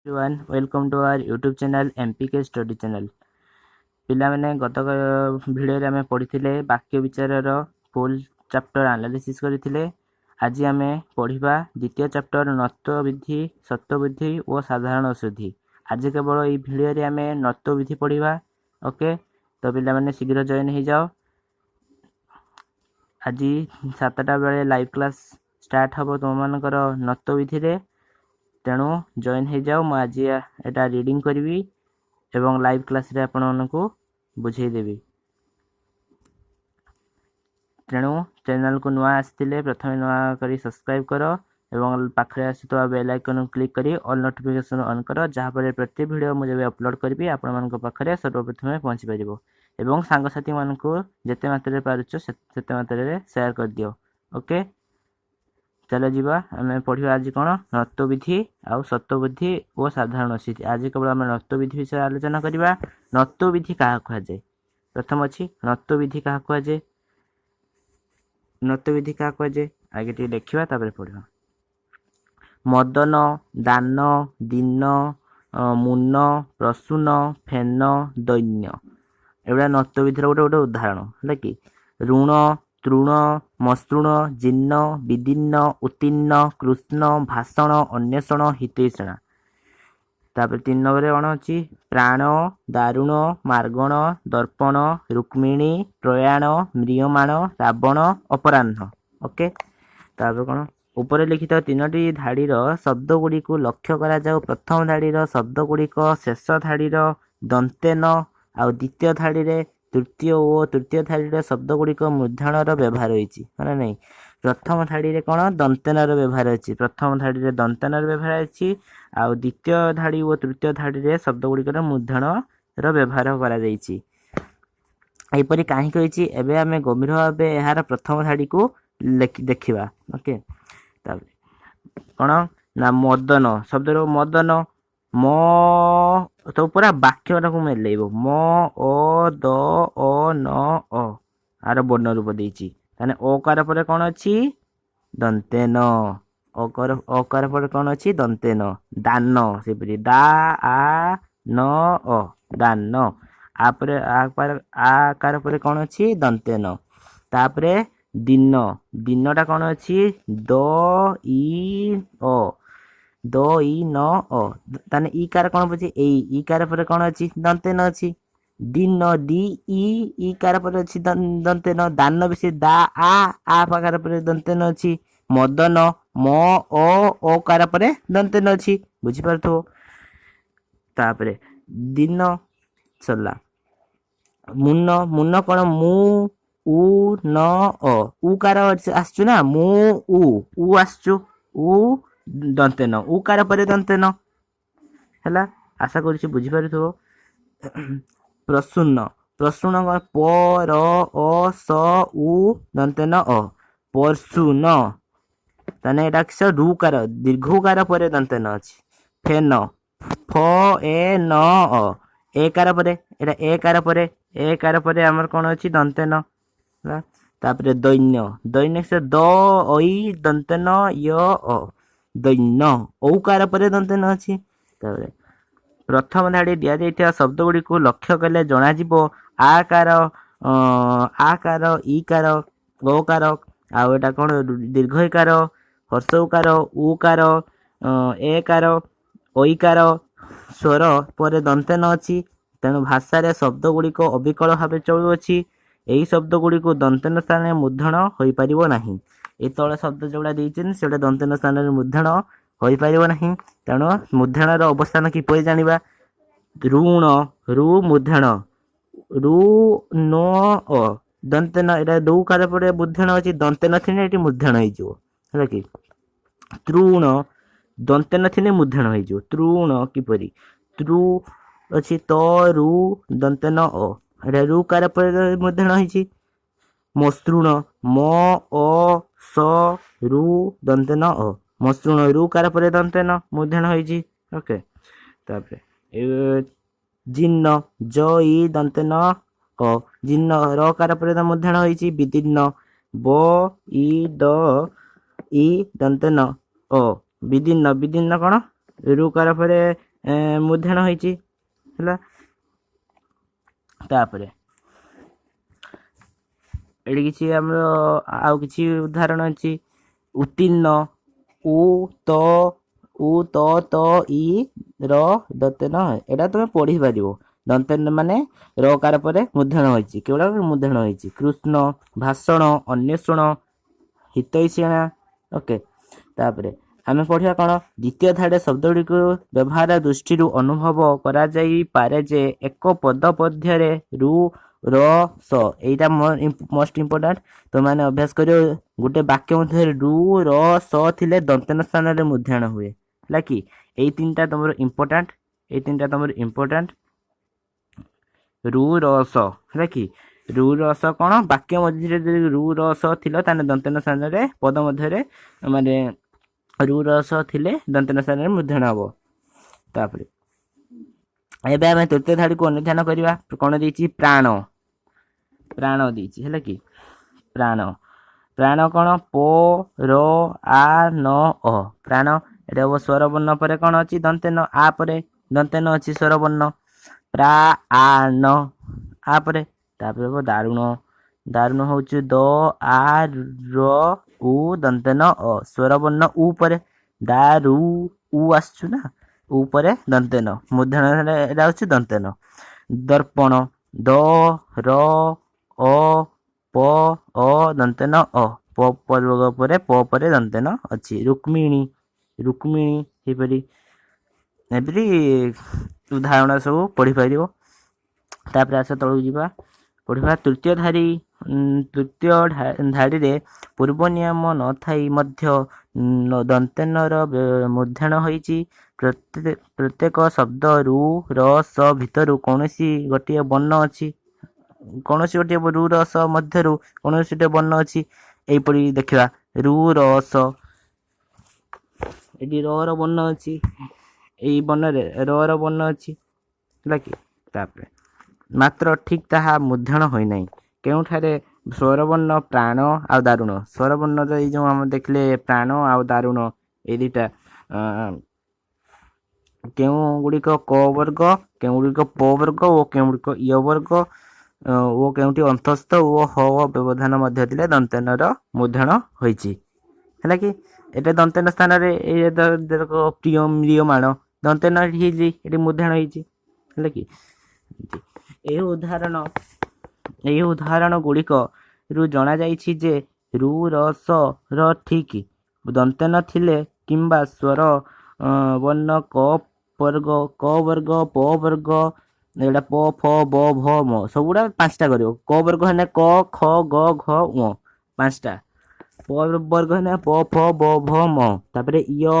everyone, welcome to our YouTube channel MPK Study Channel. ପିଲାମାନେ ଗତ ଭିଡ଼ିଓରେ ଆମେ ପଢ଼ିଥିଲେ ବାକ୍ୟ ବିଚାରର ଫୁଲ୍ ଚାପ୍ଟର ଆନାଲିସିସ୍ କରିଥିଲେ। ଆଜି ଆମେ ପଢ଼ିବା ଦ୍ୱିତୀୟ ଚାପ୍ଟର ନତ୍ଵ ବିଧି, ସତ୍ଵ ବିଧି ଓ ସାଧାରଣ ଅଶୁଦ୍ଧି। ଆଜି କେବଳ ଏହି ଭିଡ଼ିଓରେ ଆମେ ନତ୍ଵ ବିଧି ପଢ଼ିବା। ଓକେ, ତ ପିଲାମାନେ ଶୀଘ୍ର ଜଏନ୍ ହେଇଯାଅ। ଆଜି 7ଟା ବେଳେ ଲାଇଭ୍ କ୍ଲାସ୍ ଷ୍ଟାର୍ଟ ହେବ ତୁମମାନଙ୍କର ନତ୍ଵ ବିଧିରେ, ତେଣୁ ଜଏନ୍ ହେଇଯାଅ। ମୁଁ ଆଜି ଏଟା ରିଡ଼ିଂ କରିବି ଏବଂ ଲାଇଭ୍ କ୍ଲାସ୍ରେ ଆପଣମାନଙ୍କୁ ବୁଝେଇଦେବି। ତେଣୁ ଚ୍ୟାନେଲକୁ ନୂଆ ଆସିଥିଲେ ପ୍ରଥମେ ନୂଆ କରି ସବସ୍କ୍ରାଇବ୍ କର ଏବଂ ପାଖରେ ଆସୁଥିବା ବେଲ୍ ଆଇକନ୍କୁ କ୍ଲିକ୍ କରି ଅଲ୍ ନୋଟିଫିକେସନ୍ ଅନ୍ କର, ଯାହାଫଳରେ ପ୍ରତି ଭିଡ଼ିଓ ମୁଁ ଯେବେ ଅପଲୋଡ଼ କରିବି ଆପଣମାନଙ୍କ ପାଖରେ ସର୍ବପ୍ରଥମେ ପହଞ୍ଚିପାରିବ। ଏବଂ ସାଙ୍ଗସାଥିମାନଙ୍କୁ ଯେତେ ମାତ୍ରାରେ ପାରୁଛ ସେତେ ମାତ୍ରାରେ ସେୟାର କରିଦିଅ। ଓକେ, ଚାଲ ଯିବା। ଆମେ ପଢ଼ିବା ଆଜି କ'ଣ ନତ୍ଵ ବିଧି ଆଉ ସତ୍ଵ ବିଧି ଓ ସାଧାରଣ ଅଶୁଦ୍ଧି। ଆଜି କେବଳ ଆମେ ନତ୍ଵ ବିଧି ବିଷୟରେ ଆଲୋଚନା କରିବା। ନତ୍ଵ ବିଧି କାହାକୁ କୁହାଯାଏ? ପ୍ରଥମ ଅଛି ନତ୍ଵ ବିଧି କାହାକୁ କୁହାଯାଏ? ନତ୍ଵ ବିଧି କାହାକୁ କୁହାଯାଏ? ଆଗେ ଟିକେ ଦେଖିବା, ତାପରେ ପଢ଼ିବା। ମଦନ, ଦାନ, ଦୀନ, ମୁନ, ପ୍ରସୂନ, ଫେନ, ଦୈନ୍ୟ, ଏଗୁଡ଼ା ନତ୍ଵ ବିଧିର ଗୋଟେ ଉଦାହରଣ ହେଲା କି। ଋଣ, ତୃଣ, ମସୃଣ, ଜୀର୍ଣ୍ଣ, ବିଦୀର୍ଣ୍ଣ, ଉତ୍ତୀର୍ଣ୍ଣ, କୃଷ୍ଣ, ଭାଷଣ, ଅନ୍ୱେଷଣ, ହିତୈଷଣା। ତାପରେ 3 ନମ୍ବରରେ କ'ଣ ଅଛି? ପ୍ରାଣ, ଦାରୁଣ, ମାର୍ଗଣ, ଦର୍ପଣ, ରୁକ୍ମିଣୀ, ପ୍ରୟାଣ, ମ୍ରିୟମାଣ, ରାବଣ, ଅପରାହ୍ନ। ଓକେ, ତାପରେ କ'ଣ? ଉପରେ ଲିଖିତ 3ଟି ଧାଡ଼ିର ଶବ୍ଦଗୁଡ଼ିକୁ ଲକ୍ଷ୍ୟ କରାଯାଉ। ପ୍ରଥମ ଧାଡ଼ିର ଶବ୍ଦଗୁଡ଼ିକ ଶେଷ ଧାଡ଼ିର ଦନ୍ତେନ ଆଉ ଦ୍ୱିତୀୟ ଧାଡ଼ିରେ ତୃତୀୟ ଓ ତୃତୀୟ ଧାଡ଼ିର ଶବ୍ଦଗୁଡ଼ିକ ମୂର୍ଧଣ୍ୟର ବ୍ୟବହାର ହୋଇଛି, ମାନେ ନାହିଁ। ପ୍ରଥମ ଧାଡ଼ିରେ କ'ଣ ଦନ୍ତେନର ବ୍ୟବହାର ଅଛି, ପ୍ରଥମ ଧାଡ଼ିରେ ଦନ୍ତେନର ବ୍ୟବହାର ଅଛି, ଆଉ ଦ୍ୱିତୀୟ ଧାଡ଼ି ଓ ତୃତୀୟ ଧାଡ଼ିରେ ଶବ୍ଦଗୁଡ଼ିକର ମୂର୍ଧଣ୍ୟର ବ୍ୟବହାର କରାଯାଇଛି। ଏହିପରି କାହିଁକି ହୋଇଛି? ଏବେ ଆମେ ଗମ୍ଭୀର ଭାବେ ଏହାର ପ୍ରଥମ ଧାଡ଼ିକୁ ଦେଖିବା। ଓକେ, ତାପରେ କ'ଣ ନା ମଦନ ଶବ୍ଦର ମଦନ, ମ ତ ପୁରା ବାକ୍ୟଟାକୁ ମେଲେଇବ। ମ ଅ ଦ ଅ ନ ଅ, ଆର ବର୍ଣ୍ଣ ରୂପ ଦେଇଛି। ତାହେଲେ ଅକାର ପରେ କ'ଣ ଅଛି? ଦନ୍ତେନ। ଅକାର ପରେ କ'ଣ ଅଛି? ଦନ୍ତେନ। ଦାନ ସେପରି ଦା ଆ ନ ଅ, ଦାନ। ଆପରେ ଆକାର ପରେ କ'ଣ ଅଛି? ଦନ୍ତେନ। ତାପରେ ଦୀନ, ଦୀନଟା କ'ଣ ଅଛି? ଦ ଇ ଅ, ଦ ଇ ନ ଅ। ତାହେଲେ ଇ କାର କ'ଣ ପଡୁଛି? ଏଇ ଇ କାର ପରେ କ'ଣ ଅଛି? ଦନ୍ତେନ ଅଛି। ଦୀନ, ଦି ଇ କାର ପରେ ଅଛି ଦନ୍ତେନ। ଦାନ ବି ସେ ଦା ଆ ପାଖର ପରେ ଦନ୍ତେନ ଅଛି। ମଦନ, ମ ଅ କାର ପରେ ଦନ୍ତେନ ଅଛି, ବୁଝିପାରୁଥିବ। ତାପରେ ଦୀନ ସରିଲା। ମୁନ, ମୁନ କ'ଣ? ମୁଁ ଉ ନ ଅ, ଉ କାର ଆସୁଛୁ ନା, ମୁଁ ଉ ଆସୁଛୁ, ଉ ଦନ୍ତେନ, ଉ କାର ପରେ ଦନ୍ତେନ ହେଲା। ଆଶା କରୁଛି ବୁଝିପାରୁଥିବ। ପ୍ରସୂନ, ପ୍ରସୂନ କ'ଣ? ପ ର ଅ ସ ଉ ଦନ୍ତେନ ଅ, ପର୍ଶୁନ। ତାହେଲେ ଏଇଟା କିସ? ରୁ କାର, ଦୀର୍ଘ କାର ପରେ ଦନ୍ତେନ ଅଛି। ଫେନ, ଫ ଏ ନ ଅ, ଏ କାର ପରେ, ଏଇଟା ଏ କାର ପରେ, ଏ କାର ପରେ ଆମର କ'ଣ ଅଛି? ଦନ୍ତେନ। ତାପରେ ଦୈନ୍ୟ, ଦୈନ୍ୟ ଦ ଐ ଦନ୍ତେନ ୟ ଅ, ଦୈନ୍ୟ, ଔକାର ପରେ ଦନ୍ତେନ ଅଛି। ତାପରେ ପ୍ରଥମ ଧାଡ଼ି ଦିଆଯାଇଥିବା ଶବ୍ଦଗୁଡ଼ିକୁ ଲକ୍ଷ୍ୟ କଲେ ଜଣାଯିବ ଆକାର, ଇ କାର, ଓ କାର, ଆଉ ଏଇଟା କ'ଣ? ଦୀର୍ଘ ଈକାର, ହର୍ଷ ଉକାର, ଉ କାର, ଏ କାର, ଐକାର ସ୍ୱର ପରେ ଦନ୍ତେନ ଅଛି। ତେଣୁ ଭାଷାରେ ଶବ୍ଦଗୁଡ଼ିକ ଅବିକଳ ଭାବେ ଚଳୁଅଛି। ଏହି ଶବ୍ଦଗୁଡ଼ିକୁ ଦନ୍ତେନ ସ୍ଥାନରେ ମୂର୍ଧନ ହୋଇପାରିବ ନାହିଁ। ଏ ତଳେ ଶବ୍ଦ ଯେଉଁଗୁଡ଼ା ଦେଇଛନ୍ତି ସେଗୁଡ଼ା ଦନ୍ତେନ ସ୍ଥାନରେ ମୂର୍ଧନ ହୋଇପାରିବ ନାହିଁ। ତେଣୁ ମୂର୍ଧନର ଅବସ୍ଥାନ କିପରି ଜାଣିବା? ଋଣ, ରୁ ମୂର୍ଧନ, ରୁ ନ ଅ ଦନ୍ତେନ, ଏଇଟା ଦୌ କାର ପରେ ମୂର୍ଧନ ଅଛି, ଦନ୍ତେନ ଥିଲେ ଏଠି ମୂର୍ଧନ ହେଇଯିବ, ହେଲା କି। ତୃଣ, ଦନ୍ତେନ ଥିଲେ ମୂର୍ଧନ ହେଇଯିବ। ତୃଣ କିପରି? ତୃ ଅଛି, ତ ରୁ ଦନ୍ତେନ ଅ, ଏଇଟା ରୁ କାର ପରେ ମୂର୍ଧନ ହେଇଛି। ମସୃଣ, ମ ଅ ସ ରୁ ଦନ୍ତେନ ଅ, ମସୃଣ, ରୁ କାର ପରେ ଦନ୍ତେନ ମୂର୍ଧନ ହେଇଛି। ଓକେ, ତାପରେ ଜୀର୍ଣ୍ଣ, ଜ ଇ ଦନ୍ତେନ ଅ, ଜୀର୍ଣ୍ଣ, ର କାର ପରେ ମୂର୍ଧନ ହେଇଛି। ବିଦୀର୍ଣ୍ଣ, ବ ଇ ଦ ଇ ଦନ୍ତେନ ଅ, ବିଦୀର୍ଣ୍ଣ, ବିଦୀର୍ଣ୍ଣ କ'ଣ? ରୁ କାର ପରେ ମୂର୍ଧନ ହେଇଛି ହେଲା। ତାପରେ ଏଠି କିଛି ଆମର ଆଉ କିଛି ଉଦାହରଣ ଅଛି। ଉତ୍ତୀର୍ଣ୍ଣ ଉ ତ ଇ ର ଦନ୍ତନ, ଏଇଟା ତମେ ପଢିପାରିବ। ଦନ୍ତନ ମାନେ ରକାର ପରେ ମୂର୍ଧନ ହୋଇଛି, କେବଳ ମୂର୍ଧନ ହୋଇଛି। କୃଷ୍ଣ, ଭାଷଣ, ଅନ୍ୱେଷଣ, ହିତୈଷିଣା। ଓକେ, ତାପରେ ଆମେ ପଢିବା କ'ଣ? ଦ୍ୱିତୀୟ ଧାଡି ଶବ୍ଦଗୁଡ଼ିକୁ ବ୍ୟବହାର ଦୃଷ୍ଟିରୁ ଅନୁଭବ କରାଯାଇପାରେ ଯେ ଏକ ପଦ ମଧ୍ୟରେ ରୁ ର ସ, ଏଇଟା ମୋଷ୍ଟ ଇମ୍ପୋର୍ଟାଣ୍ଟ। ତୁମମାନେ ଅଭ୍ୟାସ କରିବ। ଗୋଟେ ବାକ୍ୟ ମଧ୍ୟରେ ରୁ ର ସ ଥିଲେ ଦନ୍ତନ ସ୍ଥାନରେ ମୂର୍ଧନ ହୁଏ, ହେଲା କି? ଏଇ ତିନିଟା ତମର ଇମ୍ପୋର୍ଟାଣ୍ଟ। ରୁ ର ସ, ହେଲା କି? ରୁ ର ସ କ'ଣ? ବାକ୍ୟ ମଧ୍ୟରେ ଯଦି ରୁ ର ସ ଥିଲା ତାହେଲେ ଦନ୍ତନ ସ୍ଥାନରେ, ପଦ ମଧ୍ୟରେ ମାନେ ରୁ ର ସ ଥିଲେ ଦନ୍ତନ ସ୍ଥାନରେ ମୂର୍ଧନ ହବ। ତାପରେ ଏବେ ଆମେ ତୃତୀୟ ଧାଡିକୁ ଅନୁଧ୍ୟାନ କରିବା। କ'ଣ ଦେଇଛି? ପ୍ରାଣ ଦେଇଛି, ହେଲା କି? ପ୍ରାଣ କ'ଣ? ପ ର ଆ ନ ଅ, ପ୍ରାଣ। ଏଟା ହବ ସ୍ୱର ବର୍ଣ୍ଣ ପରେ କ'ଣ ଅଛି? ଦନ୍ତନ। ଆ ପରେ ଦନ୍ତନ ଅଛି ସ୍ୱର ବର୍ଣ୍ଣ। ପ୍ରା ଆ ନ, ଆ ପରେ। ତାପରେ ହବ ଦାରୁଣ ହଉଛି ଦ ଆ ର ଉ ଦନ୍ତନ ଅ, ସ୍ୱର ବର୍ଣ୍ଣ ଉ ପରେ। ଦାରୁ ଉ ଆସୁଛୁ ନା, ଉ ପରେ ଦନ୍ତନ, ମୂର୍ଧନ ଏଟା ହଉଛି ଦନ୍ତନ। ଦର୍ପଣ ଦ ର ଅ ପ ଅ ଦନ୍ତନ ଅ, ପ ପରେ ପ ପରେ ଦନ୍ତନ ଅଛି। ରୁକ୍ମିଣୀ ସେହିପରି ଉଦାହରଣ ସବୁ ପଢିପାରିବ। ତାପରେ ଆସ ତଳକୁ ଯିବା, ପଢିବା ତୃତୀୟ ଧାଡିରେ ପୂର୍ବ ନିୟମ ନଥାଇ ମଧ୍ୟ ଦନ୍ତନର ମୂର୍ଧନ ହୋଇଛି। ପ୍ରତ୍ୟେକ ଶବ୍ଦ ରୁ ର ସ ଭିତରୁ କୌଣସି ଗୋଟିଏ ବର୍ଣ୍ଣ ଅଛି, ରୁ ର ସ ମଧ୍ୟରୁ କୌଣସି ଗୋଟିଏ ବର୍ଣ୍ଣ ଅଛି। ଏଇପରି ଦେଖିବା, ରୁ ର ସ, ଏଠି ର ର ବର୍ଣ୍ଣ ଅଛି, ଏଇ ବର୍ଣ୍ଣରେ ର ର ବର୍ଣ୍ଣ ଅଛି, ହେଲା କି? ତାପରେ ମାତ୍ର ଠିକ୍ ତାହା ମୂର୍ଧନ ହୋଇନାହିଁ। କେଉଁଠାରେ? ସ୍ୱରବର୍ଣ୍ଣ ପ୍ରାଣ ଆଉ ଦାରୁଣ। ସ୍ୱରବର୍ଣ୍ଣର ଏଇ ଯେଉଁ ଆମେ ଦେଖିଲେ ପ୍ରାଣ ଆଉ ଦାରୁଣ, ଏଇ ଦୁଇଟା କେଉଁ ଗୁଡ଼ିକ କ ବର୍ଗ, କେଉଁ ଗୁଡ଼ିକ ପ ବର୍ଗ ଓ କେଉଁ ଗୁଡ଼ିକ ୟ ବର୍ଗ ଓ କେଉଁଠି ଅନ୍ତସ୍ଥ ଓ ହ ବ୍ୟବଧାନ ମଧ୍ୟ ଥିଲେ ଦନ୍ତନର ମୂର୍ଧନ ହୋଇଛି, ହେଲା କି? ଏଟା ଦନ୍ତନ ସ୍ଥାନରେ ପ୍ରିୟ ମ୍ରିୟମାଣ ଦନ୍ତନ ହେଇଛି, ଏଠି ମୂର୍ଧନ ହେଇଛି, ହେଲା କି? ଏହି ଉଦାହରଣ ଗୁଡ଼ିକରୁ ଜଣାଯାଇଛି ଯେ ରୁ ର ସ ର ଠିକ୍ ଦନ୍ତନ ଥିଲେ କିମ୍ବା ସ୍ୱର ବର୍ଣ୍ଣ କ ବର୍ଗ, ପ ବର୍ଗ, ଏଇଟା ପ ଫ ବ ଭ ମ, ସବୁଗୁଡ଼ା ପାଞ୍ଚଟା କରିବ। କ ବର୍ଗ ହେଲେ କ ଖ ଗ ଘ ଙ, ପାଞ୍ଚଟା। ପ ବର୍ଗ ହେଲେ ପ ଫ ବ ଭ ମ। ତାପରେ ୟ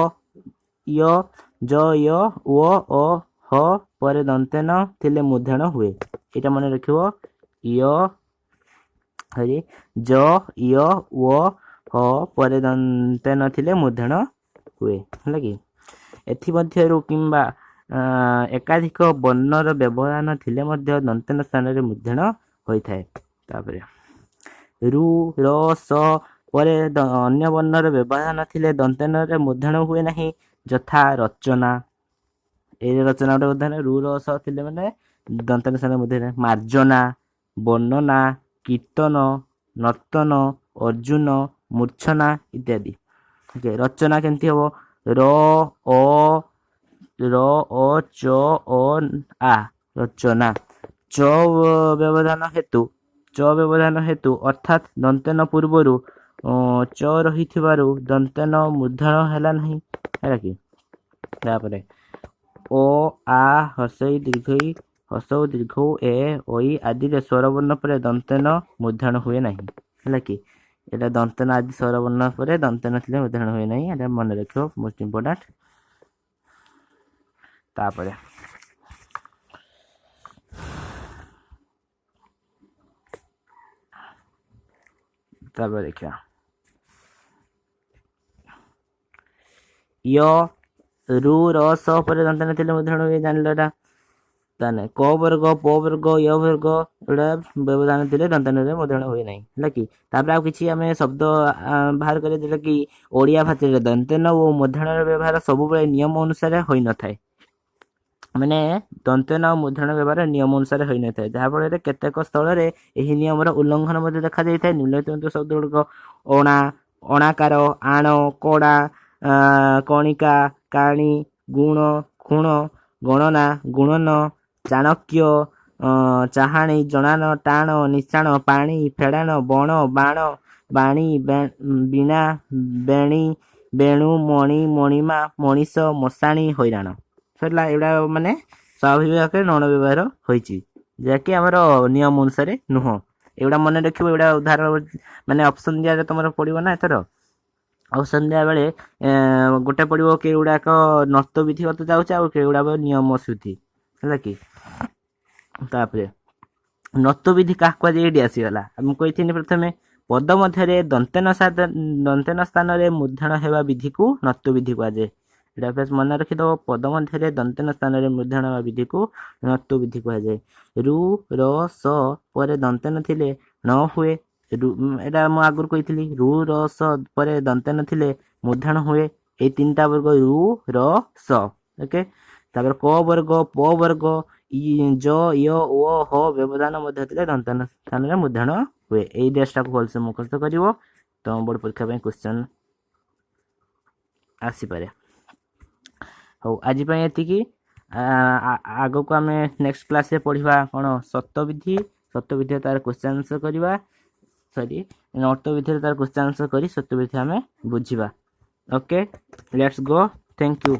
ଜ ୟ ଓ ଅ ହ ପରେ ଦନ୍ତନ ଥିଲେ ମୂର୍ଧନ ହୁଏ। ଏଇଟା ମନେ ରଖିବ। ଜ ୟ ଓ ହ ପରେ ଦନ୍ତନ ଥିଲେ ମୂର୍ଧନ ହୁଏ, ହେଲା କି? ଏଥିମଧ୍ୟରୁ କିମ୍ବା ଏକାଧିକ ବର୍ଣ୍ଣର ବ୍ୟବଧାନ ଥିଲେ ମଧ୍ୟ ଦନ୍ତନ ସ୍ଥାନରେ ମୂର୍ଧନ ହୋଇଥାଏ। ତାପରେ ରୁ ର ସ ପରେ ଅନ୍ୟ ବର୍ଣ୍ଣର ବ୍ୟବଧାନ ଥିଲେ ଦନ୍ତନରେ ମୂର୍ଧନ ହୁଏ ନାହିଁ। ଯଥା ରଚନା, ଏଇ ରଚନା ଗୋଟେ ଉଦାହରଣ। ରୁ ର ସ ଥିଲେ ମାନେ ଦନ୍ତନ ସ୍ଥାନରେ ମୂର୍ଧନ। ମାର୍ଜନା, ବର୍ଣ୍ଣନା, କୀର୍ତ୍ତନ, ନର୍ତ୍ତନ, ଅର୍ଜୁନ, ମୂର୍ଚ୍ଛନା ଇତ୍ୟାଦି। ରଚନା କେମିତି ହବ? ର ଅ ଚ ଅ ଆ, ରଚନା। ଚ ବ୍ୟବଧାନ ହେତୁ ଅର୍ଥାତ୍ ଦନ୍ତନ ପୂର୍ବରୁ ଚ ରହିଥିବାରୁ ଦନ୍ତନ ମୂର୍ଧନ ହେଲା ନାହିଁ, ହେଲା କି? ତାପରେ ଓ ଆ ହସଇ ଦୀର୍ଘଇ ହସଉ ଦୀର୍ଘଉ ଏ ଐ ଆଦିରେ ସ୍ୱରବର୍ଣ୍ଣ ପରେ ଦନ୍ତନ ମୂର୍ଧନ ହୁଏ ନାହିଁ, ହେଲା କି? ଏଇଟା ଦନ୍ତନ ଆଦି ସ୍ୱରବର୍ଣ୍ଣ ପରେ ଦନ୍ତନ ଥିଲେ ମୂର୍ଧନ ହୁଏ ନାହିଁ, ଏଇଟା ମନେ ରଖିବ, ମୋଷ୍ଟ ଇମ୍ପୋର୍ଟାଣ୍ଟ। ତାପରେ ଦେଖିବା ରୁ ର ସ ପରେ ଦନ୍ତନ ଥିଲେ ମୂର୍ଧନ ହୁଏ, ଜାଣିଲ ଏଟା। ତାହେଲେ କ ବର୍ଗ, ପ ବର୍ଗ, ୟ ବର୍ଗ ଏଗୁଡ଼ା ବ୍ୟବଧାନ ଥିଲେ ଦନ୍ତନରେ ମୂର୍ଧନ ହୁଏ ନାହିଁ, ହେଲା କି? ତାପରେ ଆଉ କିଛି ଆମେ ଶବ୍ଦ ବାହାର କରିବା, ଯୋଉଟା କି ଓଡ଼ିଆ ଭାଷାରେ ଦନ୍ତନ ଓ ମୂର୍ଧନର ବ୍ୟବହାର ସବୁବେଳେ ନିୟମ ଅନୁସାରେ ହୋଇନଥାଏ। ମାନେ ଦନ୍ତନ ଆଉ ମୂର୍ଧନ ବ୍ୟବହାର ନିୟମ ଅନୁସାରେ ହୋଇନଥାଏ, ଯାହାଫଳରେ କେତେକ ସ୍ଥଳରେ ଏହି ନିୟମର ଉଲ୍ଲଂଘନ ମଧ୍ୟ ଦେଖାଯାଇଥାଏ। ନିମ୍ନଲିଖିତ ଶବ୍ଦ ଗୁଡ଼ିକ ଅଣା, ଅଣାକାର, ଆଣ, କଡ଼ା, କଣିକା, କାଣି, ଗୁଣ, ଖୁଣ, ଗଣନା, ଗୁଣନ, ଚାଣକ୍ୟ, ଚାହାଣି, ଜଣାଣ, ଟାଣ, ନିଶାଣ, ପାଣି, ଫେଡ଼ାଣ, ବଣ, ବାଣ, ବାଣୀ, ବୀଣା, ବେଣୀ, ବେଣୁ, ମଣି, ମଣିମା, ମଣିଷ, ମଶାଣି, ହଇରାଣ। ସରିଲା। ଏଗୁଡ଼ା ମାନେ ସ୍ୱାଭାବିକ ଆକାରରେ ନଣ ବ୍ୟବହାର ହୋଇଛି, ଯାହାକି ଆମର ନିୟମ ଅନୁସାରେ ନୁହଁ। ଏଗୁଡ଼ା ମନେ ରଖିବ। ଏଗୁଡ଼ା ଉଦାହରଣ ମାନେ ଅପସନ୍ ଦିଆରେ ତମର ପଡ଼ିବ ନା ଏଥର। ଅପସନ୍ ଦିଆ ବେଳେ ଗୋଟେ ପଡ଼ିବ କେଉଗୁଡ଼ାକ ନର୍ତ ବିଧିଗତ ଯାଉଛି ଆଉ କେଉଗୁଡ଼ାକ ନିୟମ ଶୁଦ୍ଧି, ହେଲା କି। ତାପରେ ନର୍ତ ବିଧି କାହାକୁ କୁହାଯାଏ ଏଇଠି ଆସିଗଲା। ମୁଁ କହିଥିଲି ପ୍ରଥମେ ପଦ ମଧ୍ୟରେ ଦନ୍ତନ ସ୍ଥାନରେ ମୂର୍ଧନ ହେବା ବିଧିକୁ ନର୍ତ ବିଧି କୁହାଯାଏ। ଏଇଟା ବେଶ ମନେ ରଖିଦେବ। ପଦ ମଧ୍ୟରେ ଦନ୍ତନ ସ୍ଥାନରେ ମୂର୍ଧନ ହେବା ବିଧିକୁ ନର୍ତ ବିଧି କୁହାଯାଏ। ରୁ, ର, ସ ପରେ ଦନ୍ତନ ଥିଲେ ନ ହୁଏ। ଏଇଟା ମୁଁ ଆଗରୁ କହିଥିଲି। ରୁ, ର, ସ ପରେ ଦନ୍ତନ ଥିଲେ ମୂର୍ଧନ ହୁଏ। ଏଇ ତିନିଟା ବର୍ଗ ରୁ, ର, ସ। ଓକେ। ତାପରେ କ ବର୍ଗ, ପ ବର୍ଗ, ଜ, ୟ, ଓ, ହ ବ୍ୟବଧାନ ମଧ୍ୟ ଥିଲେ ଦନ୍ତନ ସ୍ଥାନରେ ମୂର୍ଧନ ହୁଏ। ଏଇ ଡ୍ରେସଟାକୁ ଭଲସେ ମୁଖସ୍ଥ କରିବ। ତମ ବୋର୍ଡ଼ ପରୀକ୍ଷା ପାଇଁ କ୍ୱେଶ୍ଚନ୍ ଆସିପାରେ। ହଉ, ଆଜି ପାଇଁ ଏତିକି। ଆଗକୁ ଆମେ ନେକ୍ସଟ କ୍ଲାସରେ ପଢ଼ିବା କ'ଣ ସତ୍ତ୍ୱବିଧି। ସତ୍ତ୍ୱବିଧିରେ ତାର କ୍ୱେଶ୍ଚନ୍ ଆନ୍ସର କରିବା। ନର୍ତ ବିଧିରେ ତାର କ୍ୱେଶ୍ଚନ୍ ଆନ୍ସର କରି ସତ୍ତ୍ୱବିଧି ଆମେ ବୁଝିବା। Okay, let's go. Thank you.